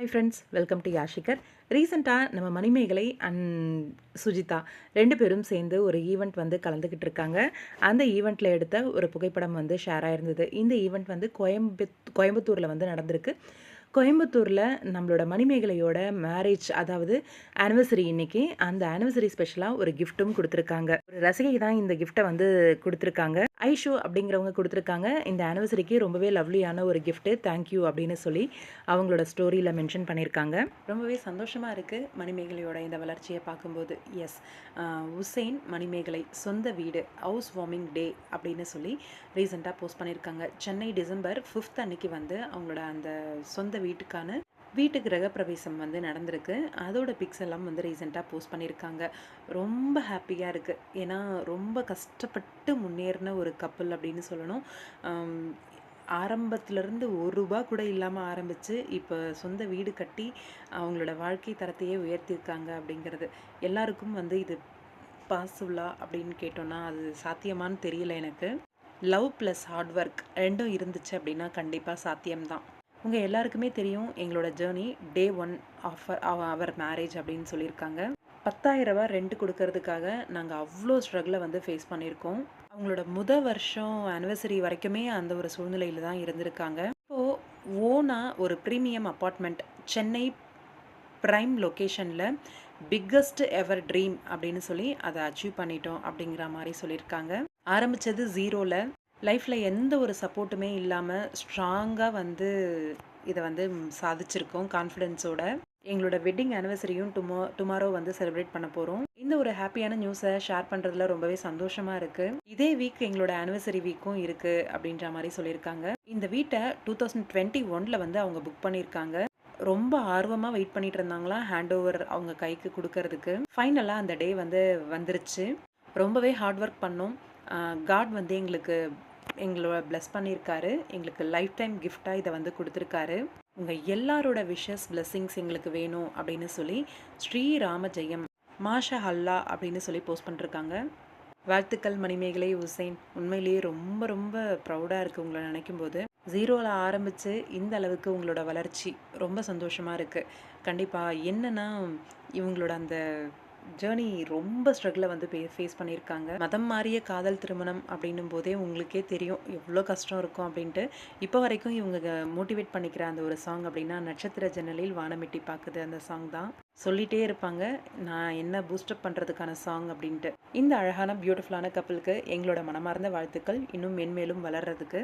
Hi friends, welcome to யாஷிகர். ரீசெண்டாக நம்ம மணிமேகலை அண்ட் சுஜிதா 2 பேரும் சேர்ந்து ஒரு ஈவெண்ட் வந்து கலந்துக்கிட்டு இருக்காங்க. அந்த ஈவெண்ட்டில் எடுத்த ஒரு புகைப்படம் வந்து ஷேர் ஆயிருந்தது. இந்த ஈவெண்ட் வந்து கோயம்புத்தூரில் வந்து நடந்திருக்கு. கோயம்புத்தூரில் நம்மளோட மணிமேகலையோட மேரேஜ், அதாவது ஆனிவர்சரி இன்னைக்கு. அந்த ஆனிவர்சரி ஸ்பெஷலாக ஒரு கிஃப்ட்டும் கொடுத்துருக்காங்க. ஒரு ரசிகை தான் இந்த கிஃப்ட்டை வந்து கொடுத்துருக்காங்க. ஐஷு அப்படிங்கிறவங்க கொடுத்துருக்காங்க. இந்த ஆனிவர்சரிக்கு ரொம்பவே லவ்லியான ஒரு கிஃப்ட்டு, தேங்க்யூ அப்படின்னு சொல்லி அவங்களோட ஸ்டோரியில் மென்ஷன் பண்ணியிருக்காங்க. ரொம்பவே சந்தோஷமாக இருக்குது மணிமேகலையோட இந்த வளர்ச்சியை பார்க்கும்போது. எஸ், உசேன் மணிமேகலை சொந்த வீடு ஹவுஸ் வார்மிங் டே அப்படின்னு சொல்லி ரீசெண்டாக போஸ்ட் பண்ணியிருக்காங்க. சென்னை டிசம்பர் 5th அன்னைக்கு வந்து அவங்களோட அந்த சொந்த வீட்டு கிரகப்பிரவேசம் வந்து நடந்திருக்கு. அதோட பிக்ஸ் எல்லாம் வந்து ரீசெண்டாக போஸ்ட் பண்ணியிருக்காங்க. ரொம்ப ஹாப்பியாக இருக்குது. ஏன்னா ரொம்ப கஷ்டப்பட்டு முன்னேறின ஒரு கப்பல் அப்படின்னு சொல்லணும். ஆரம்பத்துலேருந்து ₹1 கூட இல்லாமல் ஆரம்பித்து இப்போ சொந்த வீடு கட்டி அவங்களோட வாழ்க்கை தரத்தையே உயர்த்தியிருக்காங்க அப்படிங்கிறது எல்லாருக்கும் வந்து இது பாசிபிளா அப்படின்னு கேட்டோன்னா அது சாத்தியமானு தெரியல எனக்கு. லவ் ப்ளஸ் ஹார்ட் ஒர்க் ரெண்டும் இருந்துச்சு அப்படின்னா கண்டிப்பாக சாத்தியம்தான். உங்கள் எல்லாருக்குமே தெரியும் எங்களோட ஜேர்னி டே 1 ஆஃபர் அவர் மேரேஜ் அப்படின்னு சொல்லியிருக்காங்க. ₹10,000 ரெண்ட் கொடுக்கறதுக்காக நாங்கள் அவ்வளோ ஸ்ட்ரகிளை வந்து ஃபேஸ் பண்ணியிருக்கோம். அவங்களோட வருஷம் ஆனிவர்சரி வரைக்குமே அந்த ஒரு சூழ்நிலையில் தான் இருந்திருக்காங்க. இப்போது ஓனாக ஒரு ப்ரீமியம் அப்பார்ட்மெண்ட் சென்னை ப்ரைம் லொக்கேஷனில் பிக்கஸ்ட் எவர் ட்ரீம் அப்படின்னு சொல்லி அதை அச்சீவ் பண்ணிட்டோம் அப்படிங்கிற மாதிரி சொல்லியிருக்காங்க. ஆரம்பித்தது 0ல், லைஃப்பில் எந்த ஒரு சப்போர்ட்டுமே இல்லாமல் ஸ்ட்ராங்காக வந்து இதை வந்து சாதிச்சிருக்கோம் கான்ஃபிடென்ஸோட. எங்களோட வெட்டிங் ஆனிவர்சரியும் டுமாரோ வந்து செலிப்ரேட் பண்ண போகிறோம். இந்த ஒரு ஹாப்பியான நியூஸை ஷேர் பண்ணுறதுல ரொம்பவே சந்தோஷமாக இருக்குது. இதே வீக் எங்களோட ஆனிவர்சரி வீக்கும் இருக்குது அப்படின்ற மாதிரி சொல்லியிருக்காங்க. இந்த வீட்டை 2021 வந்து அவங்க புக் பண்ணியிருக்காங்க. ரொம்ப ஆர்வமாக வெயிட் பண்ணிட்டு இருந்தாங்களா ஹேண்ட் ஓவர் அவங்க கைக்கு கொடுக்கறதுக்கு. ஃபைனலாக அந்த டே வந்து வந்துருச்சு. ரொம்பவே ஹார்ட் ஒர்க் பண்ணோம். காட் வந்து எங்களோட ப்ளஸ் பண்ணியிருக்காரு. எங்களுக்கு லைஃப் டைம் கிஃப்டாக இதை வந்து கொடுத்துருக்காரு. உங்கள் எல்லாரோட விஷஸ் பிளெஸ்ஸிங்ஸ் எங்களுக்கு வேணும் அப்படின்னு சொல்லி ஸ்ரீராம ஜெயம் மாஷா அல்லா அப்படின்னு சொல்லி போஸ்ட் பண்ணிருக்காங்க. வாழ்த்துக்கள் மணிமேகலை, உசேன். உண்மையிலேயே ரொம்ப ரொம்ப ப்ரௌடாக இருக்குது உங்களை நினைக்கும் போது. 0ல் ஆரம்பித்து இந்த அளவுக்கு உங்களோட வளர்ச்சி ரொம்ப சந்தோஷமாக இருக்குது. கண்டிப்பாக என்னென்னா இவங்களோட அந்த ஜேர்னி ரொம்ப ஸ்ட்ரகிளை வந்து ஃபேஸ் பண்ணியிருக்காங்க. மதம் மாறிய காதல் திருமணம் அப்படின்னும் போதே உங்களுக்கே தெரியும் எவ்வளோ கஷ்டம் இருக்கும் அப்படின்ட்டு. இப்போ வரைக்கும் இவங்க மோட்டிவேட் பண்ணிக்கிற அந்த ஒரு சாங் அப்படின்னா நட்சத்திர ஜன்னலில் வானமிட்டி பார்க்குது அந்த சாங் தான். சொல்லிகிட்டே இருப்பாங்க நான் என்ன பூஸ்டப் பண்ணுறதுக்கான சாங் அப்படின்ட்டு. இந்த அழகான பியூட்டிஃபுல்லான கப்பலுக்கு எங்களோட மனமார்ந்த வாழ்த்துக்கள் இன்னும் மென்மேலும் வளர்கிறதுக்கு.